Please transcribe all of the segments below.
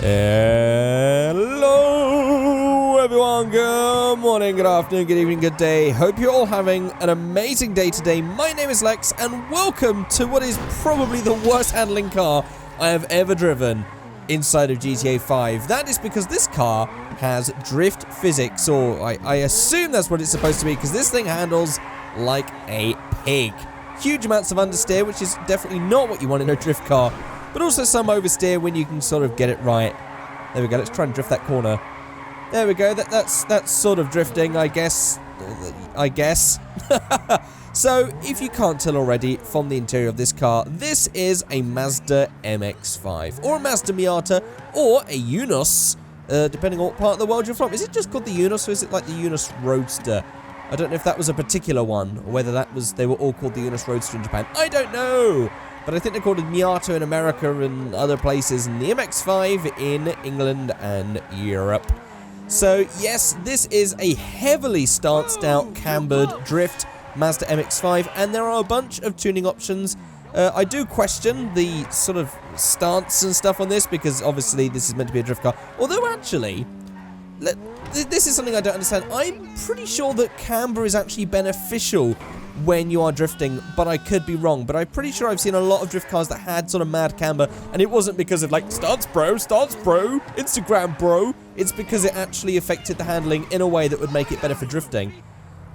Hello everyone, good morning, good afternoon, good evening, good day. Hope you're all having an amazing day today. My name is Lex and welcome to what is probably the worst handling car I have ever driven inside of GTA 5. That is because this car has drift physics, or I assume that's what it's supposed to be, because this thing handles like a pig. Huge amounts of understeer, which is definitely not what you want in a drift car, but also some oversteer when you can sort of get it right. There we go, let's try and drift that corner. There we go, that's sort of drifting, I guess. So, if you can't tell already from the interior of this car, this is a Mazda MX-5, or a Mazda Miata, or a Yunus, depending on what part of the world you're from. Is it just called the Yunus, or is it like the Yunus Roadster? I don't know if that was a particular one, or whether they were all called the Yunus Roadster in Japan. I don't know! But I think they're called a Miata in America and other places, and the MX-5 in England and Europe. So, yes, this is a heavily stanced out, cambered drift Mazda MX-5, and there are a bunch of tuning options. I do question the sort of stance and stuff on this, because obviously this is meant to be a drift car. Although, actually, this is something I don't understand. I'm pretty sure that camber is actually beneficial when you are drifting, but I could be wrong. But I'm pretty sure I've seen a lot of drift cars that had sort of mad camber, and it wasn't because of like, stance bro, Instagram bro. It's because it actually affected the handling in a way that would make it better for drifting.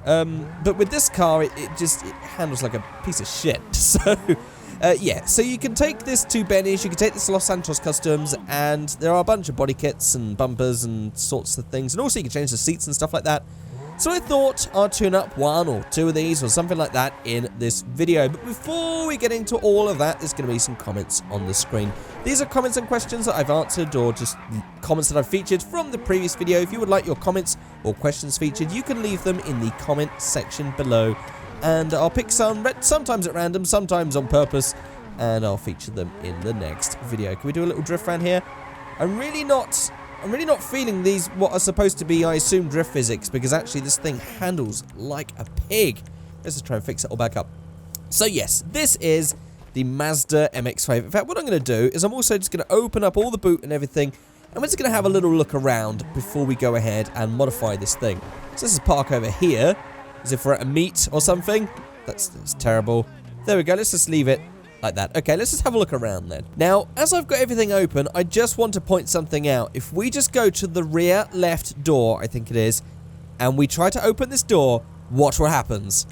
But with this car, it handles like a piece of shit. So, yeah, so you can take this to Benny's, you can take this to Los Santos Customs, and there are a bunch of body kits and bumpers and sorts of things, and also you can change the seats and stuff like that. So I thought I'd tune up one or two of these or something like that in this video. But before we get into all of that, there's going to be some comments on the screen. These are comments and questions that I've answered, or just comments that I've featured from the previous video. If you would like your comments or questions featured, you can leave them in the comment section below. And I'll pick some, sometimes at random, sometimes on purpose, and I'll feature them in the next video. Can we do a little drift around here? I'm really not feeling these, what are supposed to be, I assume, drift physics, because actually this thing handles like a pig. Let's just try and fix it all back up. So yes, this is the Mazda MX-5. In fact, what I'm going to do is I'm also just going to open up all the boot and everything, and we're just going to have a little look around before we go ahead and modify this thing. So this is park over here, as if we're at a meet or something. That's terrible. There we go, let's just leave it like that. Okay, let's just have a look around then. Now, as I've got everything open, I just want to point something out. If we just go to the rear left door, I think it is, and we try to open this door, watch what happens.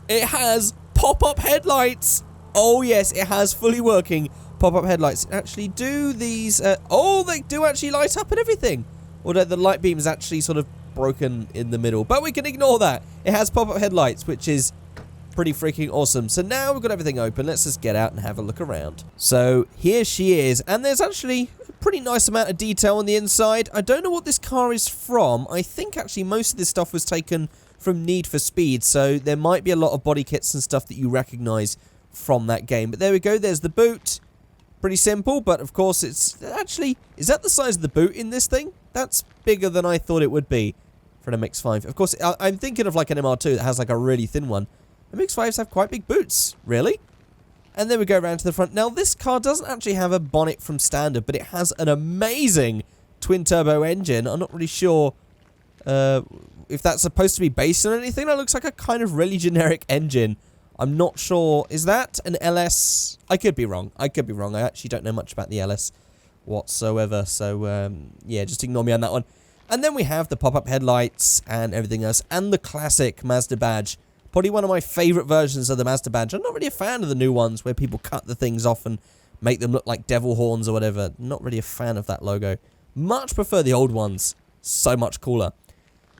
It has pop-up headlights. Oh yes, it has fully working pop-up headlights. Actually, do these, oh, they do actually light up and everything. Although the light beam is actually sort of broken in the middle, but we can ignore that. It has pop-up headlights, which is pretty freaking awesome. So now we've got everything open, let's just get out and have a look around. So here she is, and there's actually a pretty nice amount of detail on the inside. I don't know what this car is from. I think actually most of this stuff was taken from Need for Speed, so there might be a lot of body kits and stuff that you recognize from that game. But there we go, there's the boot. Pretty simple, but of course it's actually, is that the size of the boot in this thing? That's bigger than I thought it would be for an MX-5. Of course, I'm thinking of like an MR2 that has like a really thin one. MX-5s have quite big boots, really? And then we go around to the front. Now, this car doesn't actually have a bonnet from standard, but it has an amazing twin-turbo engine. I'm not really sure if that's supposed to be based on anything. That looks like a kind of really generic engine. I'm not sure. Is that an LS? I could be wrong. I actually don't know much about the LS whatsoever. So, yeah, just ignore me on that one. And then we have the pop-up headlights and everything else. And the classic Mazda badge. Probably one of my favourite versions of the Mazda badge. I'm not really a fan of the new ones where people cut the things off and make them look like devil horns or whatever. Not really a fan of that logo. Much prefer the old ones. So much cooler.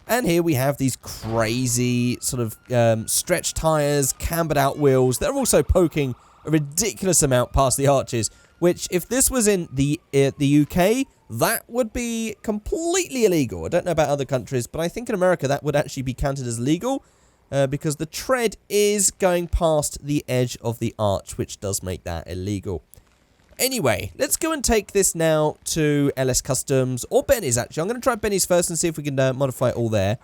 And here we have these crazy sort of stretch tyres, cambered out wheels. They're also poking a ridiculous amount past the arches, which if this was in the UK, that would be completely illegal. I don't know about other countries, but I think in America that would actually be counted as legal. Because the tread is going past the edge of the arch, which does make that illegal. Anyway, let's go and take this now to LS Customs, or Benny's actually. I'm going to try Benny's first and see if we can modify it all there.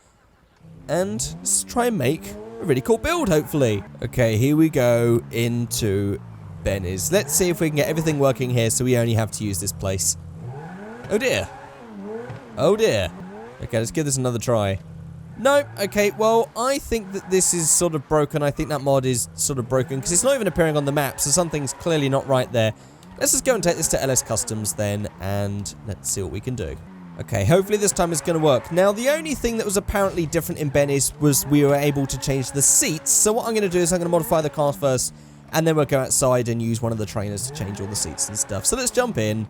And let's try and make a really cool build, hopefully. Okay, here we go into Benny's. Let's see if we can get everything working here so we only have to use this place. Oh dear. Oh dear. Okay, let's give this another try. No, okay, well, I think that this is sort of broken. I think that mod is sort of broken because it's not even appearing on the map, so something's clearly not right there. Let's just go and take this to LS Customs then, and let's see what we can do. Okay, hopefully this time it's going to work. Now, the only thing that was apparently different in Benny's was we were able to change the seats. So what I'm going to do is I'm going to modify the car first, and then we'll go outside and use one of the trainers to change all the seats and stuff. So let's jump in.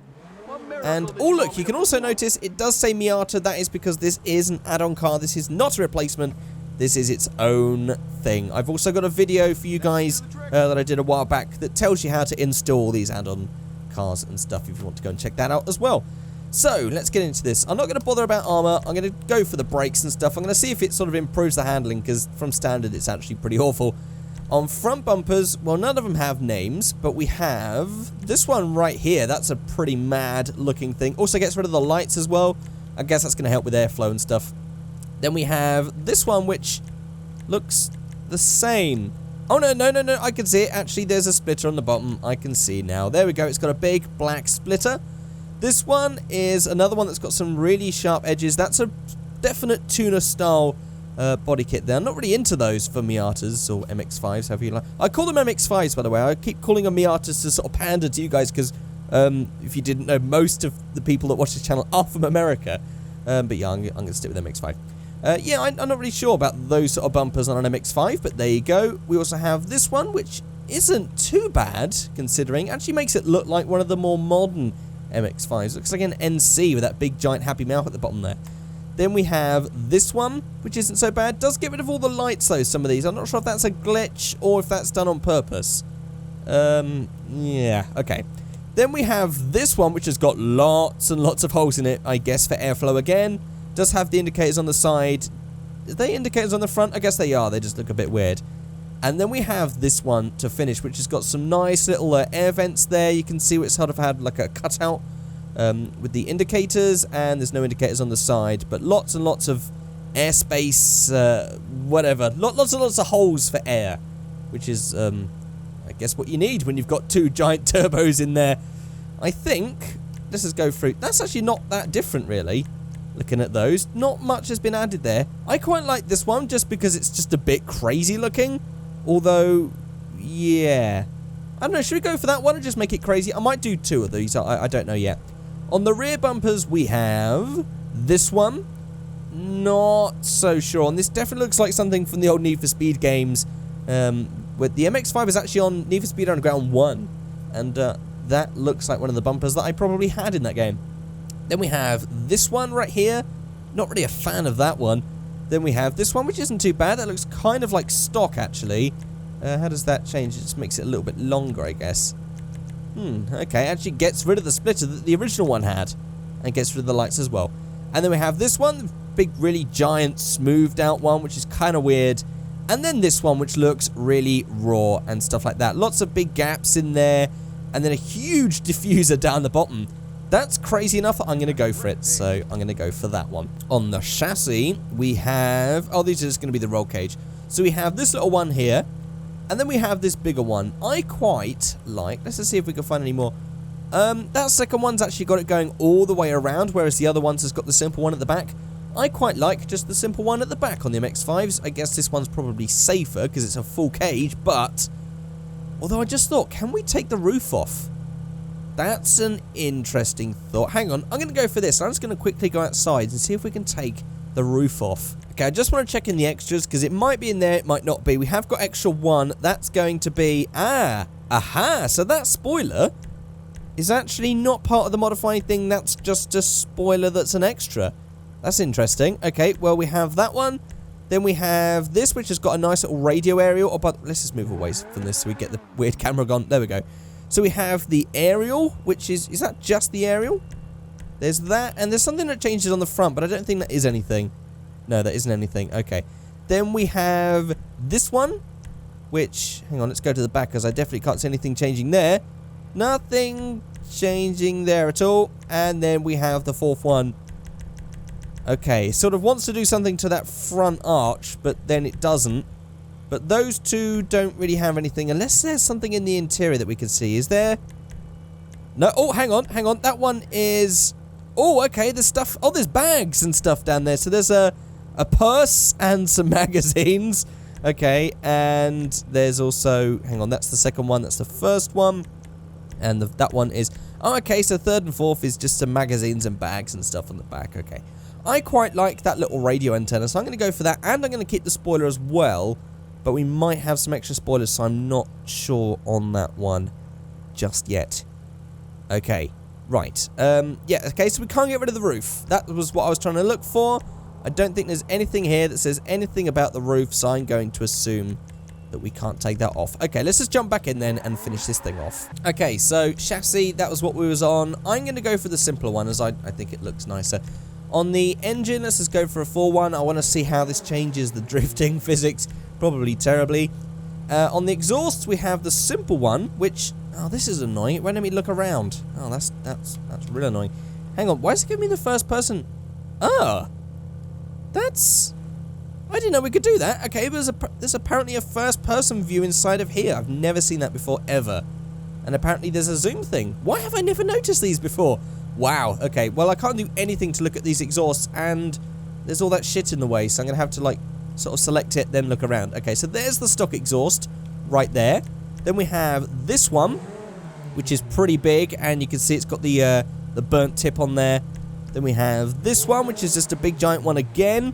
And, oh look, you can also notice it does say Miata. That is because this is an add-on car. This is not a replacement. This is its own thing. I've also got a video for you guys that I did a while back that tells you how to install these add-on cars and stuff if you want to go and check that out as well. So, let's get into this. I'm not going to bother about armor. I'm going to go for the brakes and stuff. I'm going to see if it sort of improves the handling, because from standard, it's actually pretty awful. On front bumpers, well, none of them have names, but we have this one right here. That's a pretty mad-looking thing. Also gets rid of the lights as well. I guess that's going to help with airflow and stuff. Then we have this one, which looks the same. Oh, no, no, no, no. I can see it. Actually, there's a splitter on the bottom. I can see now. There we go. It's got a big black splitter. This one is another one that's got some really sharp edges. That's a definite tuner-style body kit there. I'm not really into those for Miatas or MX-5s, however you like. I call them MX-5s, by the way. I keep calling them Miatas to sort of pander to you guys because, if you didn't know, most of the people that watch this channel are from America. But yeah, I'm going to stick with MX-5. Yeah, I'm not really sure about those sort of bumpers on an MX-5, but there you go. We also have this one, which isn't too bad, considering. Actually makes it look like one of the more modern MX-5s. Looks like an NC with that big giant happy mouth at the bottom there. Then we have this one, which isn't so bad. Does get rid of all the lights though, some of these. I'm not sure if that's a glitch or if that's done on purpose. Yeah, okay. Then we have this one, which has got lots and lots of holes in it, I guess, for airflow again. Does have the indicators on the side. Are they indicators on the front? I guess they are. They just look a bit weird. And then we have this one to finish, which has got some nice little air vents there. You can see it's sort of had like a cutout with the indicators, and there's no indicators on the side, but lots and lots of airspace, whatever. Lots and lots of holes for air, which is, I guess, what you need when you've got two giant turbos in there. I think, let's just go through. That's actually not that different, really. Looking at those, not much has been added there. I quite like this one just because it's just a bit crazy looking. Although, yeah. I don't know, should we go for that one and just make it crazy? I might do two of these, I don't know yet. On the rear bumpers, we have this one. Not so sure. And this definitely looks like something from the old Need for Speed games. With the MX-5 is actually on Need for Speed Underground 1. And that looks like one of the bumpers that I probably had in that game. Then we have this one right here. Not really a fan of that one. Then we have this one, which isn't too bad. That looks kind of like stock, actually. How does that change? It just makes it a little bit longer, I guess. Okay. Actually gets rid of the splitter that the original one had. And gets rid of the lights as well. And then we have this one. Big, really giant, smoothed out one, which is kind of weird. And then this one, which looks really raw and stuff like that. Lots of big gaps in there. And then a huge diffuser down the bottom. That's crazy enough. I'm going to go for it. So I'm going to go for that one. On the chassis, we have... Oh, these are just going to be the roll cage. So we have this little one here. And then we have this bigger one. I quite like... Let's just see if we can find any more. That second one's actually got it going all the way around, whereas the other one's has got the simple one at the back. I quite like just the simple one at the back on the MX-5s. I guess this one's probably safer because it's a full cage, but... Although I just thought, can we take the roof off? That's an interesting thought. Hang on, I'm going to go for this. I'm just going to quickly go outside and see if we can take the roof off. Okay, I just want to check in the extras because it might be in there, it might not be. We have got extra one. That's going to be... aha! So that spoiler is actually not part of the modifying thing. That's just a spoiler that's an extra. That's interesting. Okay, well, we have that one. Then we have this, which has got a nice little radio aerial. Oh, but let's just move away from this so we get the weird camera gone. There we go. So we have the aerial, which is that just the aerial? There's that, and there's something that changes on the front, but I don't think that is anything. No, that isn't anything. Okay. Then we have this one, which, hang on, let's go to the back, because I definitely can't see anything changing there. Nothing changing there at all. And then we have the fourth one. Okay, sort of wants to do something to that front arch, but then it doesn't. But those two don't really have anything, unless there's something in the interior that we can see. Is there? No. Oh, hang on. That one is Oh, okay, there's stuff. Oh, there's bags and stuff down there. So there's a purse and some magazines. Okay, and there's also, hang on, that's the second one. That's the first one. And that one is, oh, okay, so third and fourth is just some magazines and bags and stuff on the back. Okay. I quite like that little radio antenna, so I'm going to go for that. And I'm going to keep the spoiler as well. But we might have some extra spoilers, so I'm not sure on that one just yet. Okay, right. Yeah, okay, so we can't get rid of the roof. That was what I was trying to look for. I don't think there's anything here that says anything about the roof, so I'm going to assume that we can't take that off. Okay, let's just jump back in then and finish this thing off. Okay, so chassis, that was what we was on. I'm going to go for the simpler one, as I think it looks nicer. On the engine, let's just go for a 4-1. I want to see how this changes the drifting physics. Probably terribly. On the exhaust, we have the simple one, which... Oh, this is annoying. It won't let me look around. Oh, that's real annoying. Hang on, why is it giving me the first person? Ah! That's... I didn't know we could do that. Okay, but there's apparently a first person view inside of here. I've never seen that before, ever. And apparently there's a zoom thing. Why have I never noticed these before? Wow, okay. Well, I can't do anything to look at these exhausts, and there's all that shit in the way, so I'm going to have to, like, sort of select it, then look around. Okay, so there's the stock exhaust right there. Then we have this one, which is pretty big, and you can see it's got the burnt tip on there. Then we have this one, which is just a big giant one again.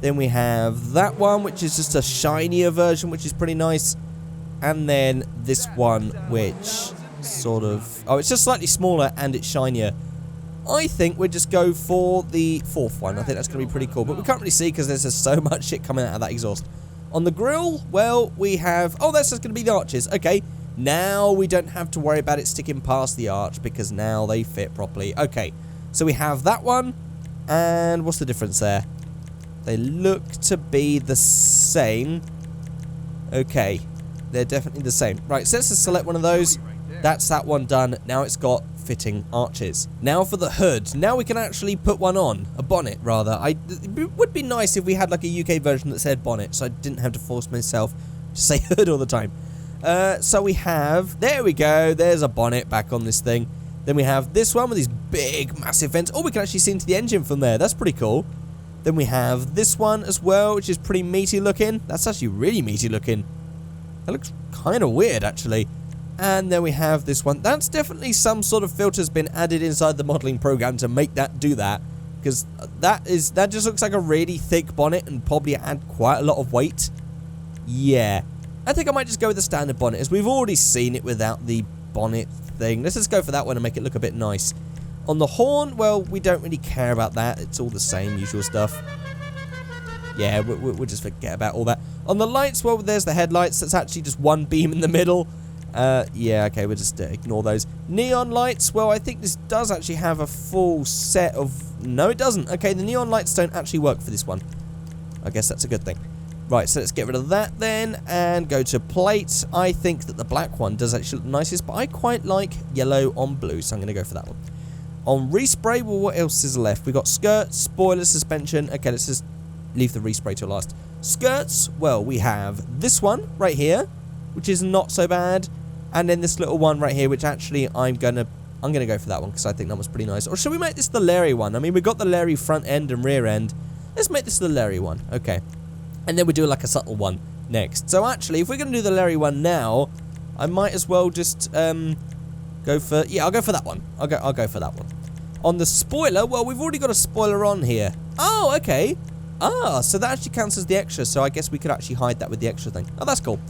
Then we have that one, which is just a shinier version, which is pretty nice. And then this one, which sort of... Oh, it's just slightly smaller and it's shinier. I think we'll just go for the fourth one. I think that's going to be pretty cool. But we can't really see because there's just so much shit coming out of that exhaust. On the grill, well, we have... Oh, that's just going to be the arches. Okay, now we don't have to worry about it sticking past the arch because now they fit properly. Okay, so we have that one. And what's the difference there? They look to be the same. Okay, they're definitely the same. Right, so let's just select one of those. That's that one done. Now it's got fitting arches. Now for the hood. Now we can actually put one on. A bonnet, rather. It would be nice if we had like a UK version that said bonnet, so I didn't have to force myself to say hood all the time. So we have... There we go. There's a bonnet back on this thing. Then we have this one with these big, massive vents. Oh, we can actually see into the engine from there. That's pretty cool. Then we have this one as well, which is pretty meaty looking. That's actually really meaty looking. That looks kind of weird, actually. And then we have this one. That's definitely some sort of filter's been added inside the modeling program to make that do that. Because that just looks like a really thick bonnet and probably add quite a lot of weight. Yeah. I think I might just go with the standard bonnet, as we've already seen it without the bonnet thing. Let's just go for that one and make it look a bit nice. On the horn, well, we don't really care about that. It's all the same usual stuff. Yeah, we'll just forget about all that. On the lights, well, there's the headlights. That's actually just one beam in the middle. Yeah, okay, we'll just ignore those. Neon lights, well, I think this does actually have a full set of... No, it doesn't. Okay, the neon lights don't actually work for this one. I guess that's a good thing. Right, so let's get rid of that then, and go to plates. I think that the black one does actually look nicest, but I quite like yellow on blue, so I'm going to go for that one. On respray, well, what else is left? We've got skirts, spoiler, suspension. Okay, let's just leave the respray till last. Skirts, well, we have this one right here, which is not so bad. And then this little one right here, which actually I'm gonna go for that one because I think that was pretty nice. Or should we make this the Larry one? I mean, we've got the Larry front end and rear end. Let's make this the Larry one. Okay. And then we do like a subtle one next. So actually, if we're gonna do the Larry one now, I might as well just go for... Yeah, I'll go for that one. I'll go for that one. On the spoiler, well, we've already got a spoiler on here. Oh, okay. Ah, so that actually counts as the extra, so I guess we could actually hide that with the extra thing. Oh, that's cool.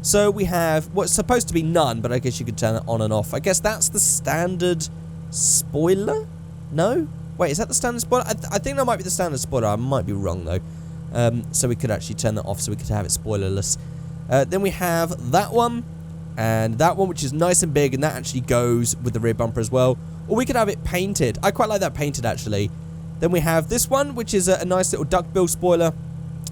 So we have what's supposed to be none, but I guess you could turn it on and off. I guess that's the standard spoiler? No? Wait, is that the standard spoiler? I think that might be the standard spoiler. I might be wrong, though. So we could actually turn that off so we could have it spoilerless. Then we have that one, and that one, which is nice and big, and that actually goes with the rear bumper as well. Or we could have it painted. I quite like that painted, actually. Then we have this one, which is a nice little duckbill spoiler.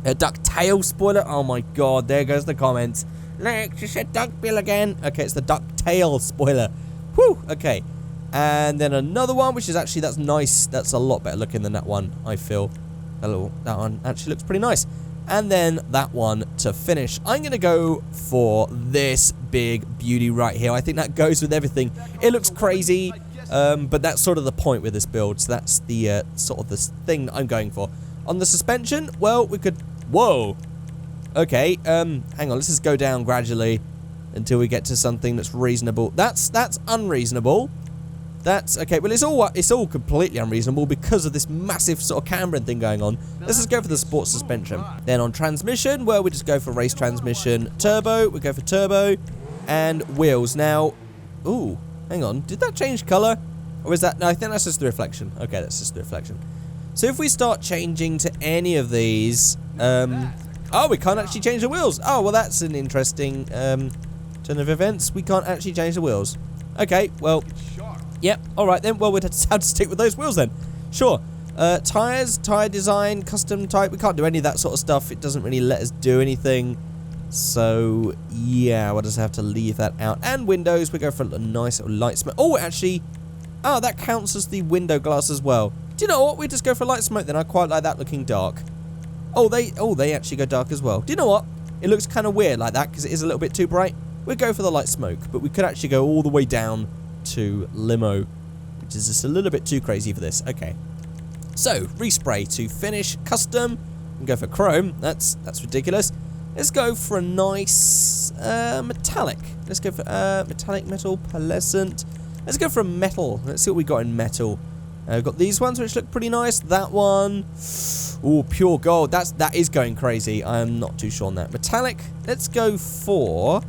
A ducktail spoiler. Oh my god, there goes the comments. Look, she said duckbill again. Okay, it's the ducktail spoiler. Whew, okay. And then another one, which is actually, that's nice. That's a lot better looking than that one, I feel. Hello, that one actually looks pretty nice. And then that one to finish. I'm going to go for this big beauty right here. I think that goes with everything. It looks crazy. But that's sort of the point with this build. So that's the sort of this thing that I'm going for. On the suspension, well, we could... Whoa! Okay, hang on. Let's just go down gradually until we get to something that's reasonable. That's unreasonable. That's... Okay, well, it's all completely unreasonable because of this massive sort of cambering thing going on. Let's just go for the sports suspension. Then on transmission, well, we just go for race transmission. Turbo, we go for turbo. And wheels. Now... Ooh, hang on. Did that change colour? Or is that... No, I think that's just the reflection. Okay, that's just the reflection. So if we start changing to any of these... Oh, we can't actually change the wheels. Oh, well, that's an interesting turn of events. We can't actually change the wheels. Okay, well, yep, all right then. Well, we'd have to stick with those wheels then. Sure. Tires, tire design, custom type. We can't do any of that sort of stuff. It doesn't really let us do anything. So, yeah, we'll just have to leave that out. And windows, we go for a nice little light smoke. Oh, actually, oh, that counts as the window glass as well. Do you know what? We just go for light smoke then. I quite like that looking dark. Oh, they actually go dark as well. Do you know what? It looks kind of weird like that because it is a little bit too bright. We'll go for the light smoke, but we could actually go all the way down to limo, which is just a little bit too crazy for this. Okay. So, respray to finish custom. And go for chrome. That's ridiculous. Let's go for a nice metallic. Let's go for metallic metal, pearlescent. Let's go for a metal. Let's see what we got in metal. We've got these ones which look pretty nice. That one. Ooh, pure gold. That is going crazy. I'm not too sure on that. Metallic. Let's go for...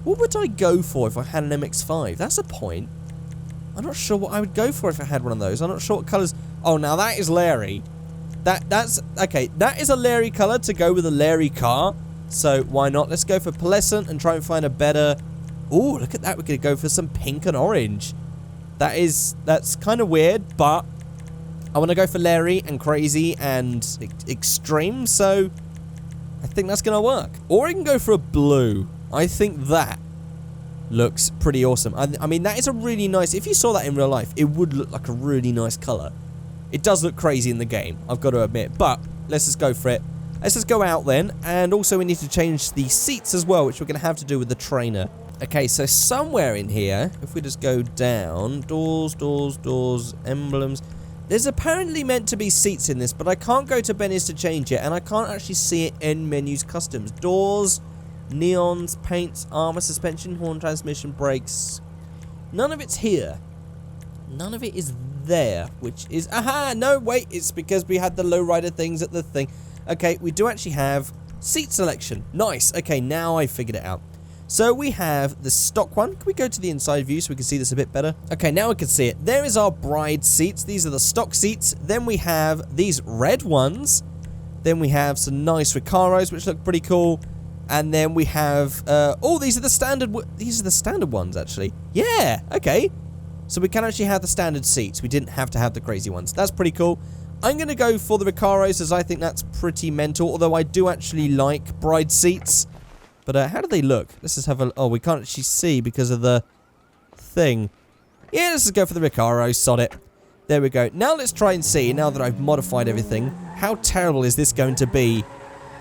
What would I go for if I had an MX-5? That's a point. I'm not sure what I would go for if I had one of those. I'm not sure what colours... Oh, now that is Larry. That's... Okay, that is a Larry colour to go with a Larry car. So, why not? Let's go for pearlescent and try and find a better... Ooh, look at that. We could go for some pink and orange. That's kind of weird, but I want to go for Larry and crazy and extreme, so I think that's going to work. Or I can go for a blue. I think that looks pretty awesome. I mean, that is a really nice... If you saw that in real life, it would look like a really nice color. It does look crazy in the game, I've got to admit, but let's just go for it. Let's just go out then, and also we need to change the seats as well, which we're going to have to do with the trainer. Okay, so somewhere in here, if we just go down, doors, emblems. There's apparently meant to be seats in this, but I can't go to Benny's to change it, and I can't actually see it in menus customs. Doors, neons, paints, armor, suspension, horn, transmission, brakes. None of it's here. None of it is there, which is... Aha! No, wait, it's because we had the lowrider things at the thing. Okay, we do actually have seat selection. Nice. Okay, now I figured it out. So we have the stock one. Can we go to the inside view so we can see this a bit better? Okay, now we can see it. There is our bride seats. These are the stock seats. Then we have these red ones. Then we have some nice Recaros, which look pretty cool. And then we have... oh, these are the standard... These are the standard ones, actually. Yeah, okay. So we can actually have the standard seats. We didn't have to have the crazy ones. That's pretty cool. I'm going to go for the Recaros, as I think that's pretty mental. Although I do actually like bride seats. But how do they look? Let's just have a... Oh, we can't actually see because of the thing. Yeah, let's just go for the Recaro. Sod it. There we go. Now let's try and see, now that I've modified everything, how terrible is this going to be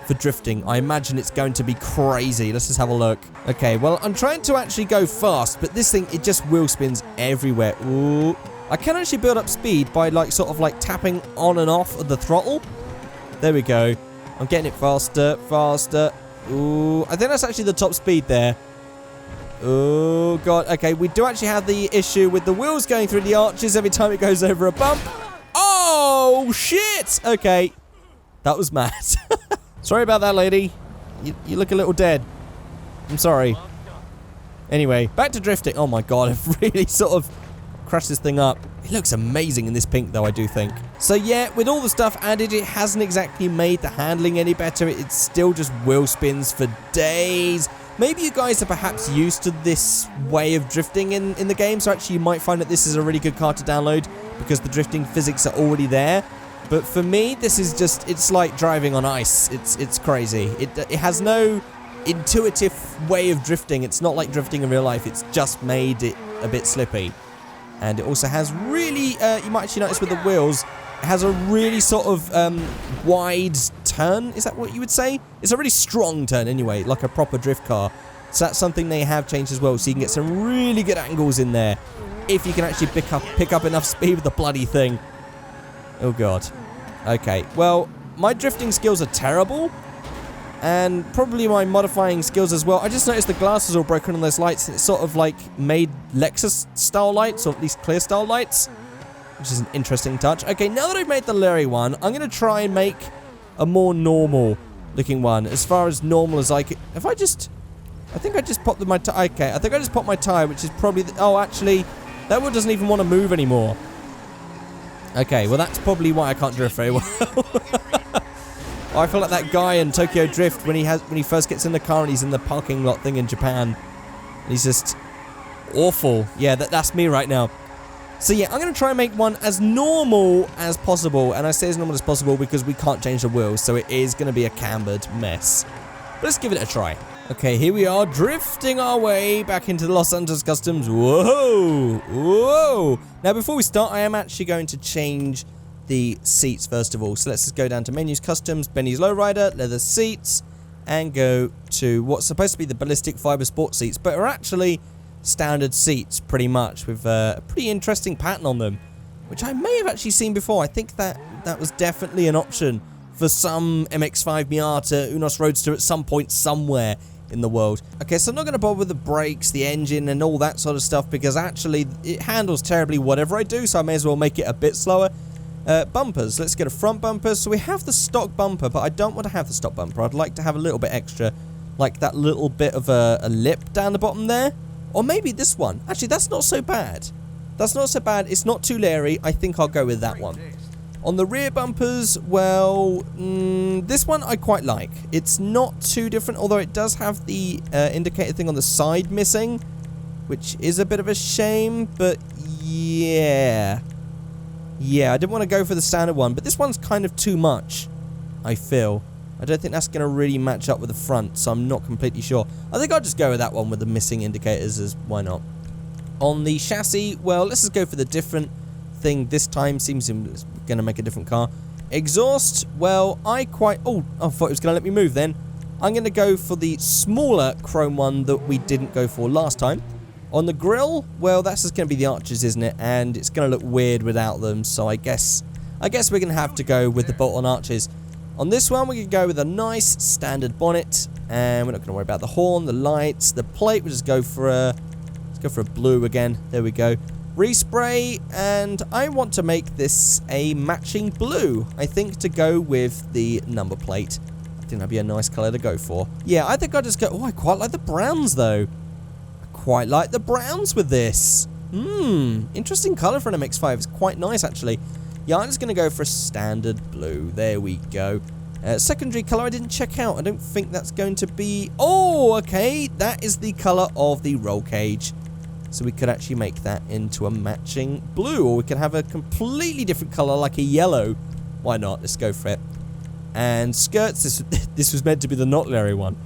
for drifting? I imagine it's going to be crazy. Let's just have a look. Okay, well, I'm trying to actually go fast, but this thing, it just wheel spins everywhere. Ooh. I can actually build up speed by, like, sort of, like, tapping on and off of the throttle. There we go. I'm getting it faster, faster. Ooh, I think that's actually the top speed there. Oh, God. Okay, we do actually have the issue with the wheels going through the arches every time it goes over a bump. Oh, shit. Okay. That was mad. Sorry about that, lady. You look a little dead. I'm sorry. Anyway, back to drifting. Oh, my God. I've really sort of crashed this thing up. It looks amazing in this pink, though, I do think. So, yeah, with all the stuff added, it hasn't exactly made the handling any better. It's still just wheel spins for days. Maybe you guys are perhaps used to this way of drifting in the game, so actually you might find that this is a really good car to download because the drifting physics are already there. But for me, this is just, it's like driving on ice. It's crazy. It has no intuitive way of drifting. It's not like drifting in real life. It's just made it a bit slippy. And it also has really, you might actually notice with the wheels, it has a really sort of wide turn. Is that what you would say? It's a really strong turn anyway, like a proper drift car. So that's something they have changed as well. So you can get some really good angles in there. if you can actually pick up enough speed with the bloody thing. Oh, God. Okay, well, my drifting skills are terrible. And probably my modifying skills as well. I just noticed the glass is all broken on those lights. And it's sort of like made Lexus-style lights, or at least clear-style lights. Which is an interesting touch. Okay, now that I've made the Larry one, I'm going to try and make a more normal-looking one. As far as normal as I can. If I just... I think I just popped my tire. Okay, I think I just popped my tire, which is probably... oh, actually, that one doesn't even want to move anymore. Okay, well, that's probably why I can't drift very well. I feel like that guy in Tokyo Drift when he first gets in the car and he's in the parking lot thing in Japan. And he's just awful. Yeah, that's me right now. So yeah, I'm going to try and make one as normal as possible. And I say as normal as possible because we can't change the wheels. So it is going to be a cambered mess. But let's give it a try. Okay, here we are drifting our way back into the Los Santos Customs. Whoa! Whoa! Now before we start, I am actually going to change the seats first of all. So let's just go down to menus, customs, Benny's Lowrider, leather seats, and go to what's supposed to be the ballistic fiber sport seats, but are actually standard seats pretty much with a pretty interesting pattern on them, which I may have actually seen before. I think that was definitely an option for some MX-5 Miata Unos Roadster at some point somewhere in the world. Okay, so I'm not going to bother with the brakes, the engine, and all that sort of stuff because actually it handles terribly whatever I do, so I may as well make it a bit slower. Bumpers. Let's get a front bumper. So we have the stock bumper, but I don't want to have the stock bumper. I'd like to have a little bit extra, like that little bit of a lip down the bottom there. Or maybe this one. Actually, that's not so bad. That's not so bad. It's not too leery. I think I'll go with that one. On the rear bumpers, well, this one I quite like. It's not too different, although it does have the indicator thing on the side missing, which is a bit of a shame, but yeah. Yeah, I didn't want to go for the standard one, but this one's kind of too much, I feel. I don't think that's going to really match up with the front, so I'm not completely sure. I think I'll just go with that one with the missing indicators, as why not. On the chassis, well, let's just go for the different thing this time. Seems it's going to make a different car. Exhaust, well, I thought it was going to let me move then. I'm going to go for the smaller chrome one that we didn't go for last time. On the grille, well, that's just going to be the arches, isn't it? And it's going to look weird without them, so I guess we're going to have to go with the bolt-on arches. On this one, we can go with a nice standard bonnet, and we're not going to worry about the horn, the lights, the plate. We'll just go for let's go for a blue again. There we go. Respray, and I want to make this a matching blue. I think to go with the number plate. I think that'd be a nice color to go for. Yeah, I think I'll just go. Oh, I quite like the browns though. Quite like the browns with this. Interesting color for an MX-5. It's quite nice, actually. Yeah, I'm just going to go for a standard blue. There we go. Secondary color I didn't check out. I don't think that's going to be... oh, okay. That is the color of the roll cage. So we could actually make that into a matching blue. Or we could have a completely different color, like a yellow. Why not? Let's go for it. And skirts. This was meant to be the not Larry one.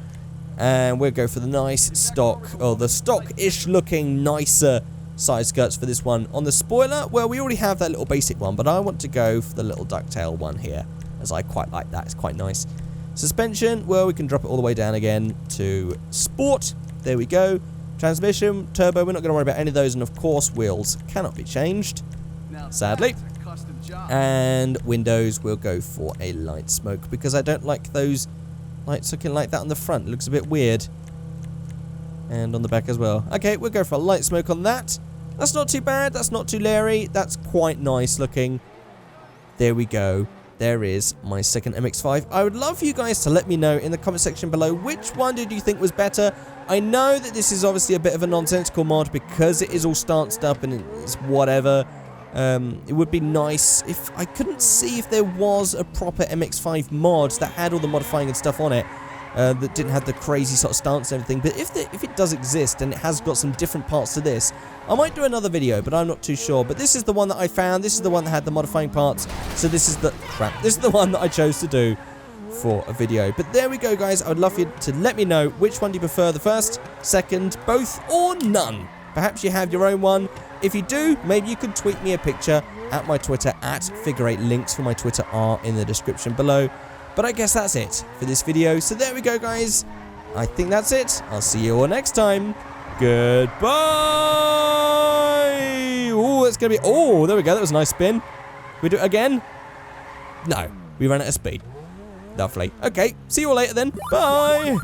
And we'll go for the nice stock, or the stock-ish looking nicer side skirts for this one. On the spoiler, well, we already have that little basic one, but I want to go for the little ducktail one here, as I quite like that. It's quite nice. Suspension, well, we can drop it all the way down again to sport. There we go. Transmission, turbo, we're not going to worry about any of those. And of course, wheels cannot be changed, sadly. And windows, we'll go for a light smoke, because I don't like those lights looking like that on the front. It looks a bit weird. And on the back as well. Okay, we'll go for a light smoke on that. That's not too bad. That's not too leery. That's quite nice looking. There we go. There is my second MX-5. I would love for you guys to let me know in the comment section below which one did you think was better. I know that this is obviously a bit of a nonsensical mod because it is all stanced up and it's whatever. It would be nice if I couldn't see if there was a proper MX-5 mod that had all the modifying and stuff on it, that didn't have the crazy sort of stance and everything. But if it does exist and it has got some different parts to this, I might do another video, but I'm not too sure. But this is the one that I found. This is the one that had the modifying parts. So this is the This is the one that I chose to do for a video. But there we go, guys. I would love you to let me know which one do you prefer, the first, second, both, or none. Perhaps you have your own one. If you do, maybe you could tweet me a picture at my Twitter at Figure8. Links for my Twitter are in the description below. But I guess that's it for this video. So there we go, guys. I think that's it. I'll see you all next time. Goodbye. it's going to be... Oh, there we go. That was a nice spin. We do it again? No. We ran out of speed. Lovely. Okay. See you all later then. Bye.